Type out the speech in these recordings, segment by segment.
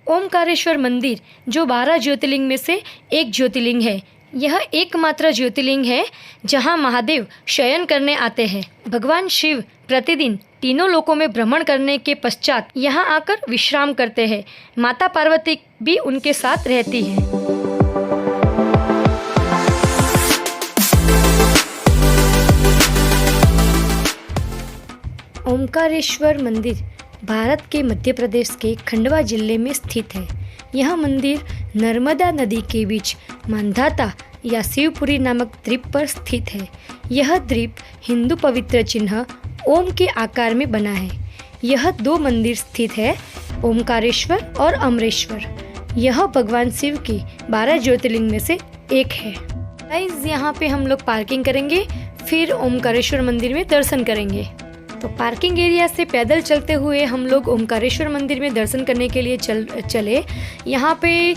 ओमकारेश्वर मंदिर जो 12 ज्योतिर्लिंग में से एक ज्योतिर्लिंग है। यह एकमात्र ज्योतिर्लिंग है जहां महादेव शयन करने आते हैं। भगवान शिव प्रतिदिन तीनों लोकों में भ्रमण करने के पश्चात यहां आकर विश्राम करते हैं। माता पार्वती भी उनके साथ रहती है। ओमकारेश्वर मंदिर भारत के मध्य प्रदेश के खंडवा जिले में स्थित है। यह मंदिर नर्मदा नदी के बीच मांधाता या शिवपुरी नामक द्वीप पर स्थित है। यह द्वीप हिंदू पवित्र चिन्ह ओम के आकार में बना है। यह 2 मंदिर स्थित है, ओमकारेश्वर और अमरेश्वर। यह भगवान शिव के 12 ज्योतिर्लिंग में से एक है। गाइस, यहाँ पे हम लोग पार्किंग करेंगे, फिर ओमकारेश्वर मंदिर में दर्शन करेंगे। तो पार्किंग एरिया से पैदल चलते हुए हम लोग ओमकारेश्वर मंदिर में दर्शन करने के लिए चले। यहाँ पे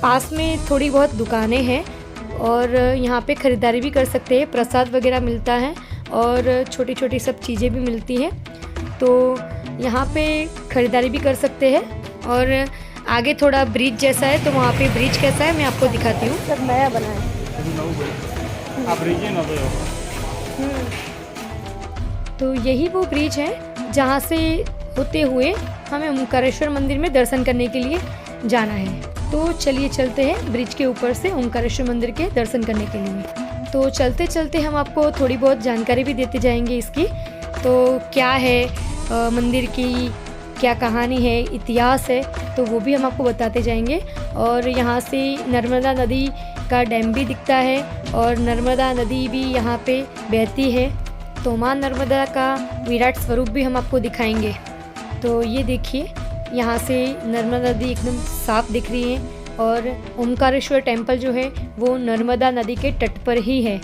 पास में थोड़ी बहुत दुकानें हैं और यहाँ पे ख़रीदारी भी कर सकते हैं। प्रसाद वगैरह मिलता है और छोटी छोटी सब चीज़ें भी मिलती हैं, तो यहाँ पे ख़रीदारी भी कर सकते हैं। और आगे थोड़ा ब्रिज जैसा है, तो वहाँ पे ब्रिज कैसा है मैं आपको दिखाती हूँ। सब नया बना है। तो यही वो ब्रिज है जहाँ से होते हुए हमें ओमकारेश्वर मंदिर में दर्शन करने के लिए जाना है। तो चलिए चलते हैं ब्रिज के ऊपर से ओमकारेश्वर मंदिर के दर्शन करने के लिए। तो चलते चलते हम आपको थोड़ी बहुत जानकारी भी देते जाएंगे इसकी। तो क्या है मंदिर की, क्या कहानी है, इतिहास है, तो वो भी हम आपको बताते जाएंगे। और यहाँ से नर्मदा नदी का डैम भी दिखता है और नर्मदा नदी भी यहाँ पे बहती है। तो माँ नर्मदा का विराट स्वरूप भी हम आपको दिखाएंगे। तो ये देखिए, यहाँ से नर्मदा नदी एकदम साफ दिख रही है और ओमकारेश्वर टेम्पल जो है वो नर्मदा नदी के तट पर ही है।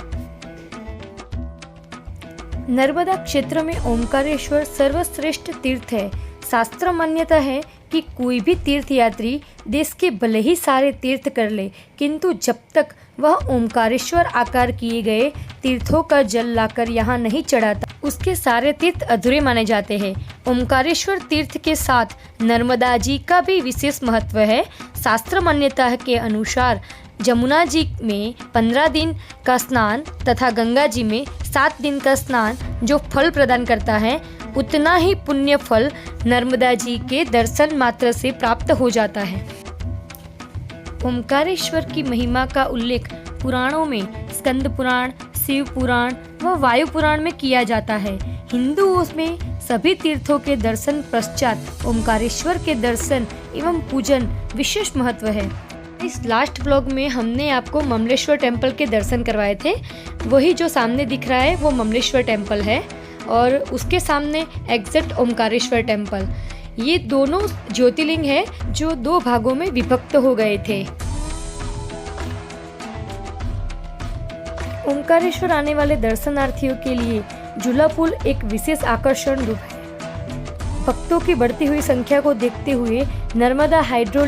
नर्मदा क्षेत्र में ओमकारेश्वर सर्वश्रेष्ठ तीर्थ है। शास्त्र मान्यता है कि कोई भी तीर्थयात्री देश के भले ही सारे तीर्थ कर ले, किंतु जब तक वह ओमकारेश्वर आकार किए गए तीर्थों का जल लाकर यहाँ नहीं चढ़ाता, उसके सारे तीर्थ अधूरे माने जाते हैं। ओमकारेश्वर तीर्थ के साथ नर्मदा जी का भी विशेष महत्व है। शास्त्र मान्यता के अनुसार जमुना जी में 15 दिन का स्नान तथा गंगा जी में 7 दिन का स्नान जो फल प्रदान करता है, उतना ही पुण्य फल नर्मदा जी के दर्शन मात्र से प्राप्त हो जाता है। ओमकारेश्वर की महिमा का उल्लेख पुराणों में स्कंद पुराण, शिव पुराण व वायु पुराण में किया जाता है। हिंदुओं में सभी तीर्थों के दर्शन पश्चात ओमकारेश्वर के दर्शन एवं पूजन विशेष महत्व है। इस लास्ट ब्लॉग में हमने आपको ममलेश्वर टेम्पल के दर्शन करवाए थे। वही जो सामने दिख रहा है वो ममलेश्वर टेम्पल है और उसके सामने एग्जैक्ट ओमकारेश्वर टेम्पल। ये दोनों ज्योतिर्लिंग है जो 2 भागों में विभक्त हो गए थे। ओमकारेश्वर आने वाले दर्शनार्थियों के लिए झूला पुल एक विशेष आकर्षण रूप है। भक्तों की बढ़ती हुई संख्या को देखते हुए Narmada hydro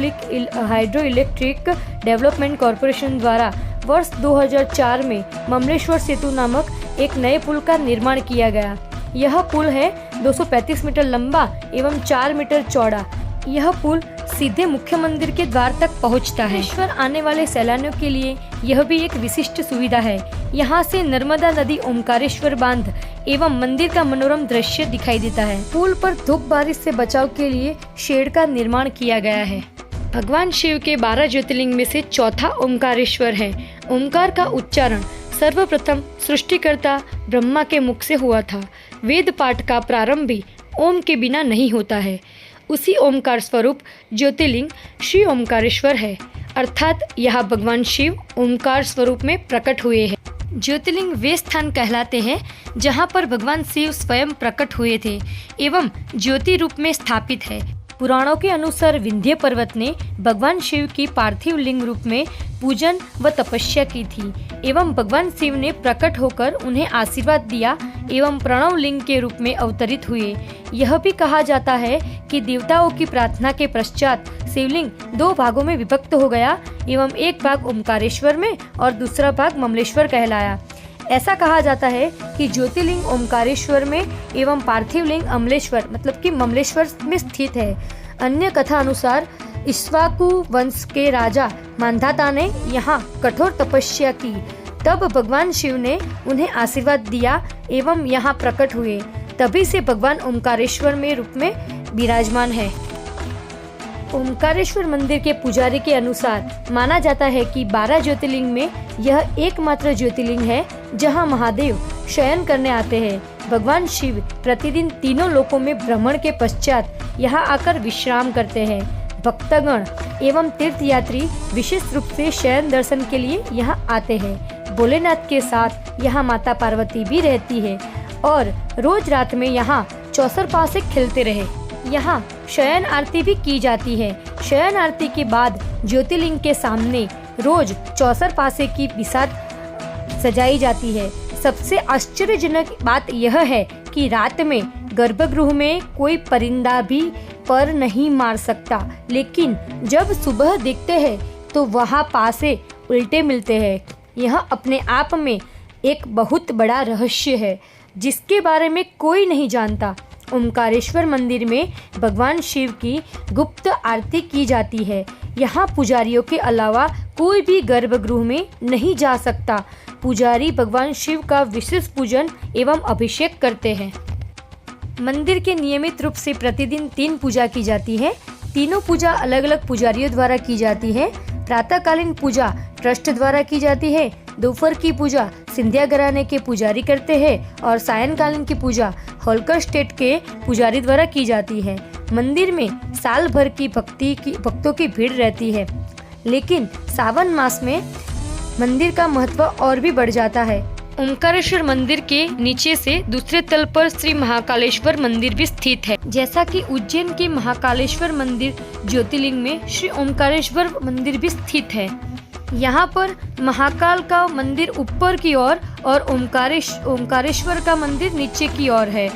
electric development corporation द्वारा वर्ष 2004 में ममलेश्वर सेतु नामक एक नए पुल का निर्माण किया गया। यह पुल है 235 मीटर लंबा एवं 4 मीटर चौड़ा। यह पुल सीधे मुख्य मंदिर के द्वार तक पहुंचता है। ओमकारेश्वर आने वाले सैलानियों के लिए यह भी एक विशिष्ट सुविधा है। यहाँ से नर्मदा नदी, ओमकारेश्वर बांध एवं मंदिर का मनोरम दृश्य दिखाई देता है। पुल पर धूप बारिश से बचाव के लिए शेड का निर्माण किया गया है। भगवान शिव के 12 ज्योतिर्लिंग में से चौथा ओमकारेश्वर है। ओमकार का उच्चारण सर्वप्रथम सृष्टिकर्ता ब्रह्मा के मुख से हुआ था। वेद पाठ का प्रारंभ भी ओम के बिना नहीं होता है। उसी ओमकार स्वरूप ज्योतिर्लिंग श्री ओमकारेश्वर है, अर्थात यह भगवान शिव ओमकार स्वरूप में प्रकट हुए हैं। ज्योतिर्लिंग वे स्थान कहलाते हैं जहां पर भगवान शिव स्वयं प्रकट हुए थे एवं ज्योति रूप में स्थापित है। पुराणों के अनुसार विंध्य पर्वत ने भगवान शिव की पार्थिव लिंग रूप में पूजन व तपस्या की थी एवं भगवान शिव ने प्रकट होकर उन्हें आशीर्वाद दिया एवं प्रणव लिंग के रूप में अवतरित हुए। यह भी कहा जाता है कि देवताओं की प्रार्थना के पश्चात शिवलिंग 2 भागों में विभक्त हो गया एवं एक भाग ओमकारेश्वर में और दूसरा भाग ममलेश्वर कहलाया। ऐसा कहा जाता है कि ज्योतिर्लिंग ओमकारेश्वर में एवं पार्थिव लिंग अमलेश्वर मतलब कि ममलेश्वर में स्थित है। अन्य कथा अनुसार इक्ष्वाकु वंश के राजा मांधाता ने यहाँ कठोर तपस्या की। तब भगवान शिव ने उन्हें आशीर्वाद दिया एवं यहाँ प्रकट हुए। तभी से भगवान ओमकारेश्वर में रूप में विराजमान है। ओमकारेश्वर मंदिर के पुजारी के अनुसार माना जाता है कि 12 ज्योतिर्लिंग में यह एकमात्र ज्योतिर्लिंग है जहां महादेव शयन करने आते हैं। भगवान शिव प्रतिदिन तीनों लोकों में भ्रमण के पश्चात यहाँ आकर विश्राम करते हैं। भक्तगण एवं तीर्थयात्री विशेष रूप से शयन दर्शन के लिए यहाँ आते हैं। भोलेनाथ के साथ यहाँ माता पार्वती भी रहती है और रोज रात में यहाँ चौसरपा से खेलते रहे। यहाँ शयन आरती भी की जाती है। शयन आरती के बाद ज्योतिर्लिंग के सामने रोज चौसरपासे की बिसात सजाई जाती है। सबसे आश्चर्यजनक बात यह है कि रात में गर्भगृह में कोई परिंदा भी पर नहीं मार सकता, लेकिन जब सुबह देखते हैं तो वहाँ पासे उल्टे मिलते हैं। यह अपने आप में एक बहुत बड़ा रहस्य है जिसके बारे में कोई नहीं जानता। ओमकारेश्वर मंदिर में भगवान शिव की गुप्त आरती की जाती है। यहाँ पुजारियों के अलावा कोई भी गर्भगृह में नहीं जा सकता। पुजारी भगवान शिव का विशेष पूजन एवं अभिषेक करते हैं। मंदिर के नियमित रूप से प्रतिदिन 3 पूजा की जाती है। तीनों पूजा अलग अलग पुजारियों द्वारा की जाती है। प्रातःकालीन पूजा ट्रस्ट द्वारा की जाती है। दोपहर की पूजा सिंधिया घराने के पुजारी करते हैं और सायंकालीन की पूजा होलकर स्टेट के पुजारी द्वारा की जाती है। मंदिर में साल भर की भक्तों की भीड़ रहती है, लेकिन सावन मास में मंदिर का महत्व और भी बढ़ जाता है। ओमकारेश्वर मंदिर के नीचे से दूसरे तल पर श्री महाकालेश्वर मंदिर भी स्थित है। जैसा कि उज्जैन के महाकालेश्वर मंदिर ज्योतिर्लिंग में श्री ओमकारेश्वर मंदिर भी स्थित है। यहाँ पर महाकाल का मंदिर ऊपर की ओर और ओमकारेश्वर का मंदिर नीचे की ओर है।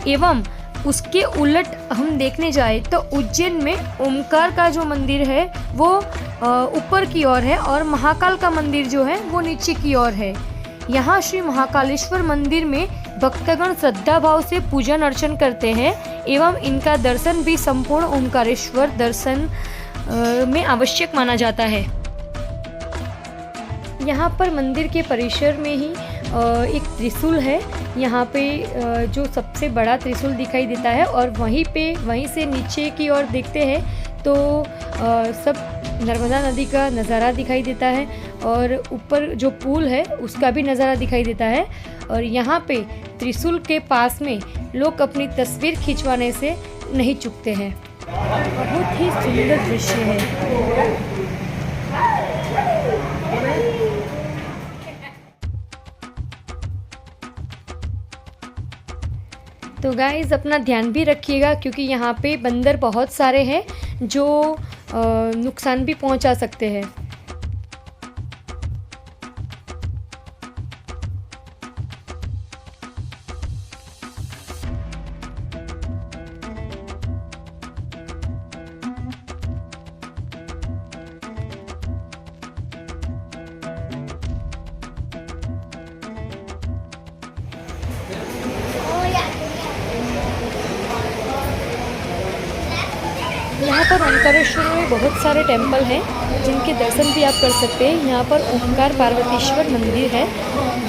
एवं उसके उलट हम देखने जाए तो उज्जैन में ओमकार का जो मंदिर है वो ऊपर की ओर है और महाकाल का मंदिर जो है वो नीचे की ओर है। यहाँ श्री महाकालेश्वर मंदिर में भक्तगण श्रद्धा भाव से पूजन अर्चन करते हैं एवं इनका दर्शन भी संपूर्ण ओमकारेश्वर दर्शन में आवश्यक माना जाता है। यहाँ पर मंदिर के परिसर में ही एक त्रिशूल है। यहाँ पे जो सबसे बड़ा त्रिशूल दिखाई देता है और वहीं से नीचे की ओर देखते हैं तो सब नर्मदा नदी का नज़ारा दिखाई देता है और ऊपर जो पुल है उसका भी नज़ारा दिखाई देता है। और यहाँ पे त्रिशूल के पास में लोग अपनी तस्वीर खिंचवाने से नहीं चूकते हैं। बहुत ही सुंदर दृश्य है। तो गाइज़ अपना ध्यान भी रखिएगा क्योंकि यहाँ पे बंदर बहुत सारे हैं जो नुकसान भी पहुँचा सकते हैं। यहाँ पर ओमकारेश्वर में बहुत सारे टेम्पल हैं जिनके दर्शन भी आप कर सकते हैं। यहाँ पर ओमकार पार्वतीश्वर मंदिर है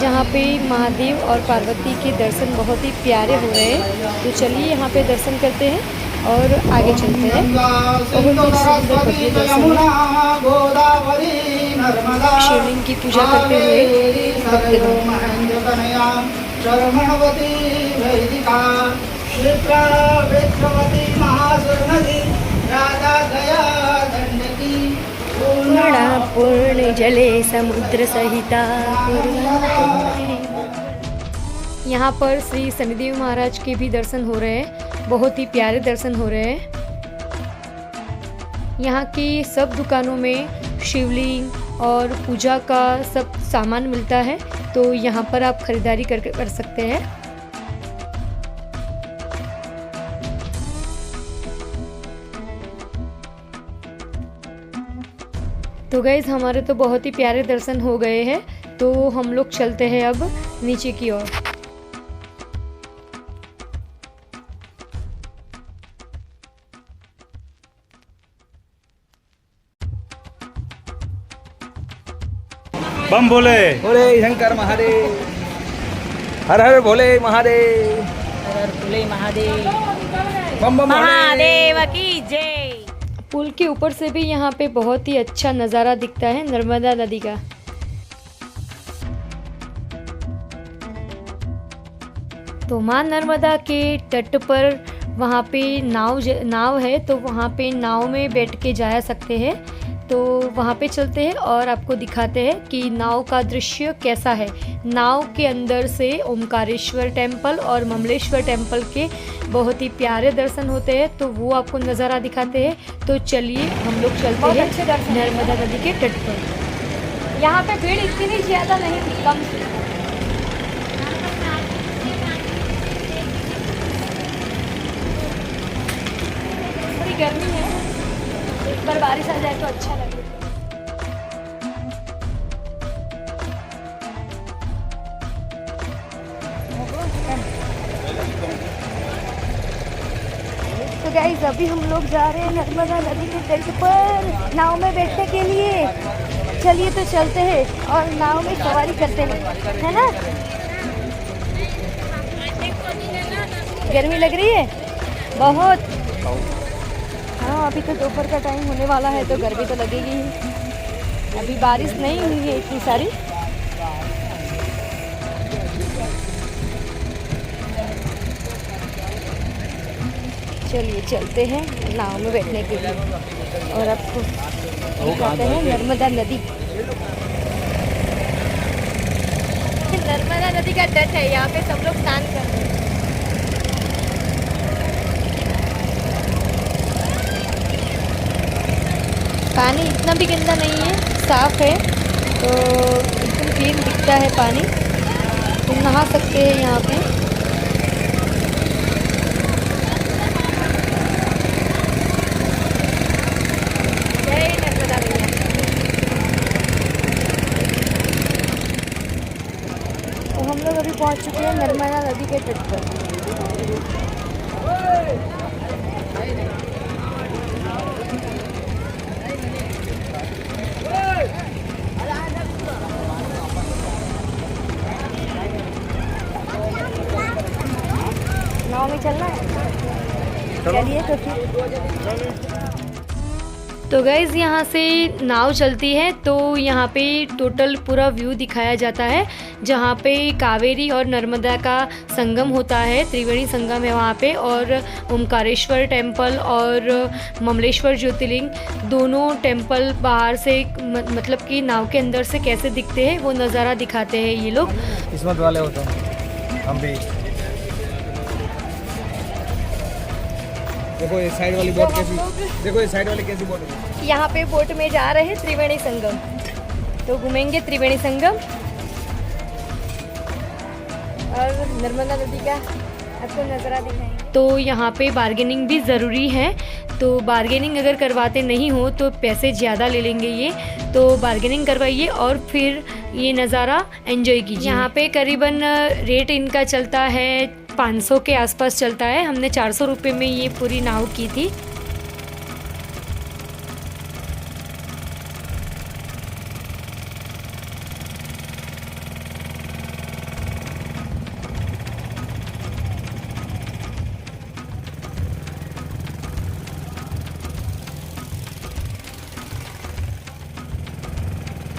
जहाँ पे महादेव और पार्वती के दर्शन बहुत ही प्यारे हो रहे हैं। तो चलिए यहाँ पे दर्शन करते हैं और आगे चलते हैं। बहुत ही सुंदर भव्य दर्शन है। शिवलिंग की पूजा करते हुए पूर्ण जले समुद्र सहिता। यहाँ पर श्री शनिदेव महाराज के भी दर्शन हो रहे हैं। बहुत ही प्यारे दर्शन हो रहे हैं। यहाँ की सब दुकानों में शिवलिंग और पूजा का सब सामान मिलता है, तो यहाँ पर आप खरीदारी कर सकते हैं। तो गाइज़ हमारे तो बहुत ही प्यारे दर्शन हो गए हैं, तो हम लोग चलते हैं अब नीचे की ओर। बम बोले। बोले शंकर महादेव, हर हर भोले महादेव, हर हर भोले महादेव, बम बम महादेव की जय। पुल के ऊपर से भी यहाँ पे बहुत ही अच्छा नज़ारा दिखता है नर्मदा नदी का। तो माँ नर्मदा के तट पर वहाँ पे नाव है, तो वहाँ पे नाव में बैठ के जा सकते हैं। तो वहाँ पे चलते हैं और आपको दिखाते हैं कि नाव का दृश्य कैसा है। नाव के अंदर से ओमकारेश्वर टेम्पल और ममलेश्वर टेम्पल के बहुत ही प्यारे दर्शन होते हैं, तो वो आपको नज़ारा दिखाते हैं। तो चलिए हम लोग चलते हैं नर्मदा नदी के तट पर। यहाँ पे भीड़ इतनी ज़्यादा नहीं थी, कम थी। थोड़ी गर्मी है, एक बार बारिश आ जाए तो अच्छा लगेगा। तो गाइस अभी हम लोग जा रहे हैं नर्मदा नदी के तट पर नाव में बैठने के लिए। चलिए तो चलते हैं और नाव में सवारी करते हैं, है ना। गर्मी लग रही है बहुत। हाँ अभी तो दोपहर का टाइम होने वाला है, तो गर्मी तो लगेगी ही। अभी बारिश नहीं हुई है इतनी सारी। चलिए चलते हैं नाव में बैठने के लिए और आपको दिखाते हैं नर्मदा नदी। नर्मदा नदी का तट है, यहाँ पे सब लोग स्नान कर रहे हैं। पानी इतना भी गंदा नहीं है, साफ है, तो एकदम क्लीन दिखता है पानी। तुम नहा सकते हैं यहाँ पे। जय नर्मदा मैया। तो हम लोग अभी पहुँच चुके हैं नर्मदा नदी के तट पर। नाव में चलना है, चलिए तो फिर। तो गाइज़ यहाँ से नाव चलती है, तो यहाँ पे टोटल पूरा व्यू दिखाया जाता है, जहाँ पे कावेरी और नर्मदा का संगम होता है, त्रिवेणी संगम है वहाँ पे। और ओमकारेश्वर टेम्पल और ममलेश्वर ज्योतिर्लिंग दोनों टेम्पल बाहर से मतलब कि नाव के अंदर से कैसे दिखते हैं वो नज़ारा दिखाते हैं ये लोग। किस्मत वाले होते हैं हम भी। देखो ये साइड वाली बोट कैसी, देखो ये साइड वाली कैसी बोट है। यहाँ पे बोट में जा रहे हैं त्रिवेणी संगम, तो घूमेंगे त्रिवेणी संगम और नर्मदा नदी का आपको नज़ारा दिखाएंगे। तो यहाँ पे बार्गेनिंग भी ज़रूरी है, तो बार्गेनिंग अगर करवाते नहीं हो तो पैसे ज़्यादा ले लेंगे ये, तो बार्गेनिंग करवाइए और फिर ये नज़ारा एंजॉय कीजिए। यहाँ पे करीबन रेट इनका चलता है 500 के आसपास चलता है। हमने 400 रुपये में ये पूरी नाव की थी।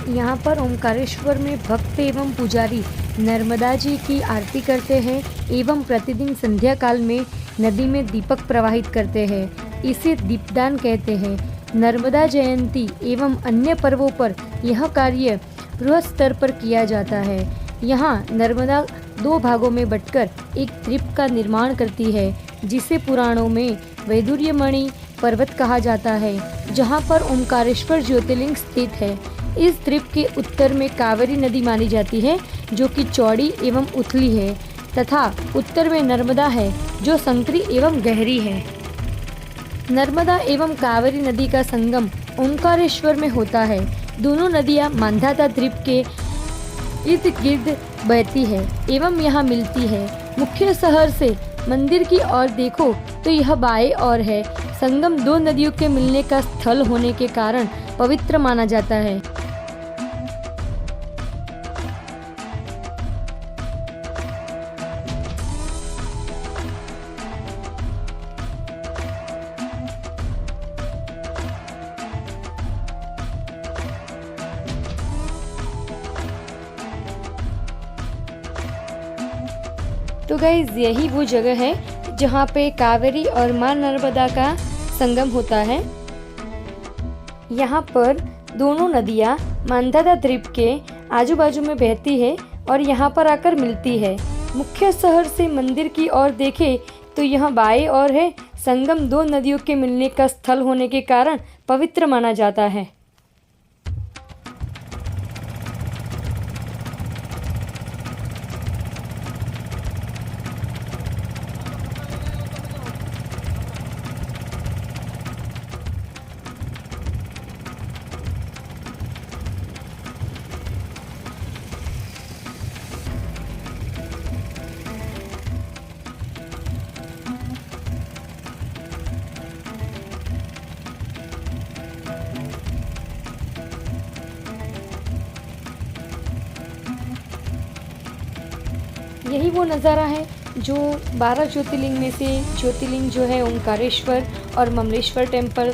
यहाँ पर ओमकारेश्वर में भक्त एवं पुजारी नर्मदा जी की आरती करते हैं एवं प्रतिदिन संध्या काल में नदी में दीपक प्रवाहित करते हैं। इसे दीपदान कहते हैं। नर्मदा जयंती एवं अन्य पर्वों पर यह कार्य बृहद स्तर पर किया जाता है। यहाँ नर्मदा 2 भागों में बंटकर एक द्वीप का निर्माण करती है, जिसे पुराणों में वैदुर्यमणि पर्वत कहा जाता है, जहाँ पर ओमकारेश्वर ज्योतिर्लिंग स्थित है। इस द्वीप के उत्तर में कावेरी नदी मानी जाती है, जो कि चौड़ी एवं उथली है, तथा उत्तर में नर्मदा है, जो संकरी एवं गहरी है। नर्मदा एवं कावेरी नदी का संगम ओमकारेश्वर में होता है। दोनों नदियां मांधाता द्वीप के इर्द गिर्द बहती है एवं यहाँ मिलती है। मुख्य शहर से मंदिर की ओर देखो तो यह बाएं ओर है। संगम 2 नदियों के मिलने का स्थल होने के कारण पवित्र माना जाता है। तो गाइस यही वो जगह है जहाँ पे कावेरी और माँ नर्मदा का संगम होता है। यहाँ पर दोनों नदियाँ मांधाता द्वीप के आजू बाजू में बहती है और यहाँ पर आकर मिलती है। मुख्य शहर से मंदिर की ओर देखें तो यहाँ बाएं ओर है। संगम दो नदियों के मिलने का स्थल होने के कारण पवित्र माना जाता है। यही वो नज़ारा है जो 12 ज्योतिर्लिंग में से ज्योतिर्लिंग जो है ओंकारेश्वर और ममलेश्वर टेम्पल,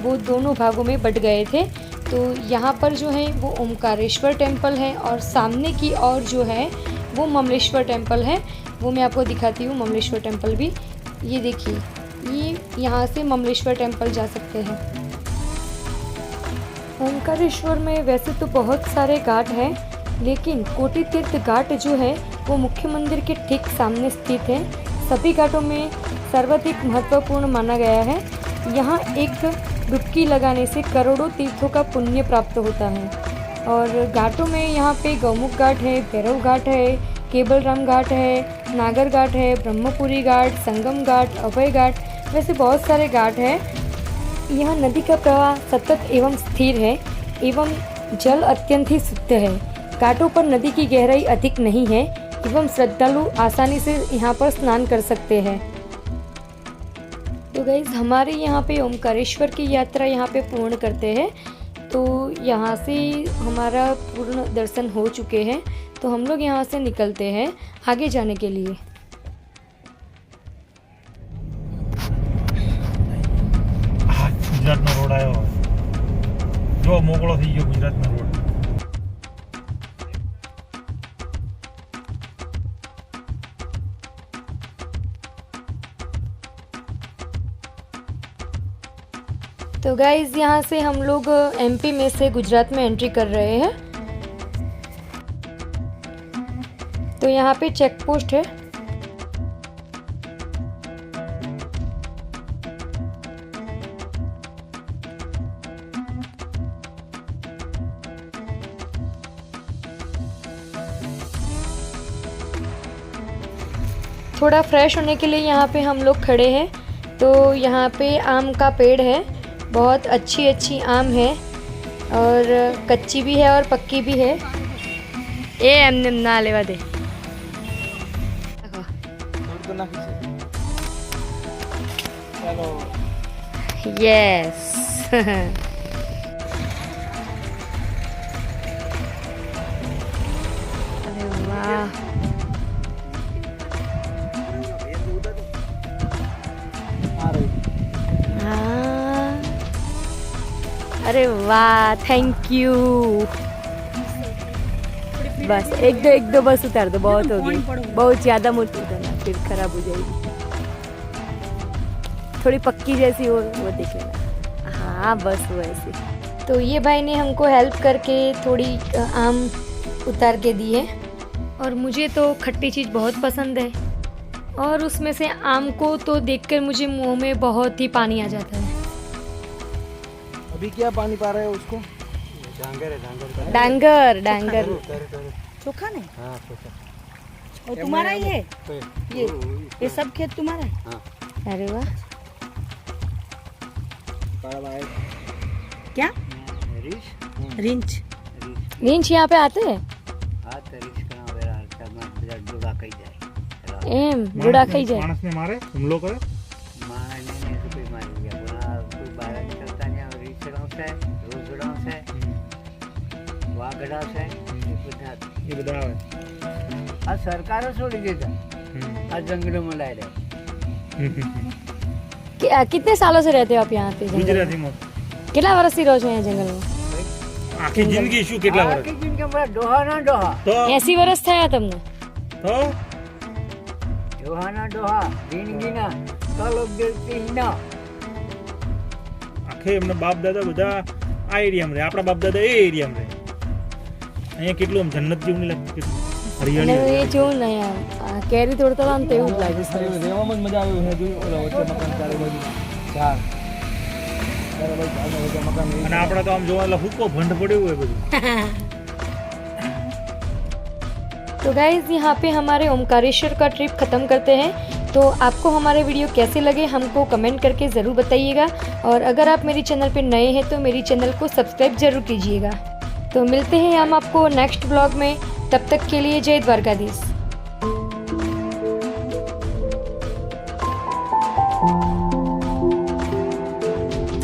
वो दोनों भागों में बट गए थे। तो यहाँ पर जो है वो ओंकारेश्वर टेम्पल है और सामने की ओर जो है वो ममलेश्वर टेम्पल है। वो मैं आपको दिखाती हूँ ममलेश्वर टेम्पल भी। ये देखिए, ये यहाँ से ममलेश्वर टेम्पल जा सकते हैं। ओंकारेश्वर में वैसे तो बहुत सारे घाट हैं, लेकिन कोटि तीर्थ घाट जो है वो मुख्य मंदिर के ठीक सामने स्थित है। सभी घाटों में सर्वाधिक महत्वपूर्ण माना गया है। यहाँ एक डुबकी लगाने से करोड़ों तीर्थों का पुण्य प्राप्त होता है। और घाटों में यहाँ पे गौमुख घाट है, भैरव घाट है, केबलराम घाट है, नागर घाट है, ब्रह्मपुरी घाट, संगम घाट, अभय घाट, वैसे बहुत सारे घाट हैं। यहाँ नदी का प्रवाह सतत एवं स्थिर है एवं जल अत्यंत ही शुद्ध है। घाटों पर नदी की गहराई अधिक नहीं है एवं श्रद्धालु आसानी से यहाँ पर स्नान कर सकते हैं। तो गाइस हमारे यहाँ पे ओंकारेश्वर की यात्रा यहाँ पे पूर्ण करते हैं। तो यहाँ से हमारा पूर्ण दर्शन हो चुके हैं, तो हम लोग यहाँ से निकलते हैं आगे जाने के लिए। ગુજરાતનો રોડ આવ્યો જો મોકળો થઈ ગયો ગુજરાતનો રોડ। तो गाइज यहाँ से हम लोग एमपी में से गुजरात में एंट्री कर रहे हैं। तो यहाँ पे चेक पोस्ट है। थोड़ा फ्रेश होने के लिए यहाँ पे हम लोग खड़े हैं। तो यहाँ पे आम का पेड़ है, बहुत अच्छी अच्छी आम है और कच्ची भी है और पक्की भी है। ए एमने ना लेवा दे। यस अरे वाह, अरे वाह, थैंक यू। बस एक दो बस उतार दो, बहुत हो गई, बहुत ज़्यादा मत उतारना फिर खराब हो जाएगी। थोड़ी पक्की जैसी हो वो देख लेना। हाँ बस वैसे। तो ये भाई ने हमको हेल्प करके थोड़ी आम उतार के दी है। और मुझे तो खट्टी चीज़ बहुत पसंद है और उसमें से आम को तो देखकर मुझे मुंह में बहुत ही पानी आ जाता है। अभी क्या पानी पा रहे हो उसको? डांगर डांगर चोखा नहीं? हाँ चोखा। और तुम्हारा ही है ये सब खेत तुम्हारा है? हाँ। अरे वाह, क्या रिंच रिंच यहाँ पे आते हैं? एम गुड़ा खाई जाए। માણસને મારે હુમલો કરે એ બધા આવે આ સરકારે છોડી દીધા આ જંગલોમાં લાવી દે। कितने सालों से रहते हो आप यहाँ पे? ગુજરાતીમાં कितना वर्ष से रहो છો यहाँ जंगल में? આખી જિંદગી શું કેટલા વર્ષ જિંદગી ડોહા ના ડોહા તો 80 વર્ષ થયા તમને? તો ડોહાના ડોહા જિંદગીના તલોક દેવતીના આખે એમના બાપ દાદા બધા આ એરિયામાં રહે, આપણા બાપ દાદા એ એરિયામાં રહે. અહીંયા કેટલું આમ જન્નત જેવું નહીં લાગતું, કેટલું હરિયાળી અને એ હરિયાળી. જોઉં ને યાર આ કેરી તોડતા હતા ને તો એવું જ લાગે છે. રહેવામાં જ મજા આવે છે. જોયું ઓલા વચ્ચે મકાન ચારે બાજુ ઝાડ. ચારે બાજુ ઝાડને વચ્ચે મકાન એ અને આપણે તો આમ જોવા એટલે હુકો ભંડ પડ્યું હોય બધું. तो गाइज़ यहाँ पे हमारे ओमकारेश्वर का ट्रिप ख़त्म करते हैं. तो आपको हमारे वीडियो कैसे लगे हमको कमेंट करके ज़रूर बताइएगा. और अगर आप मेरी चैनल पे नए हैं तो मेरी चैनल को सब्सक्राइब ज़रूर कीजिएगा. तो मिलते हैं हम आपको नेक्स्ट ब्लॉग में. तब तक के लिए जय द्वारकाधीश.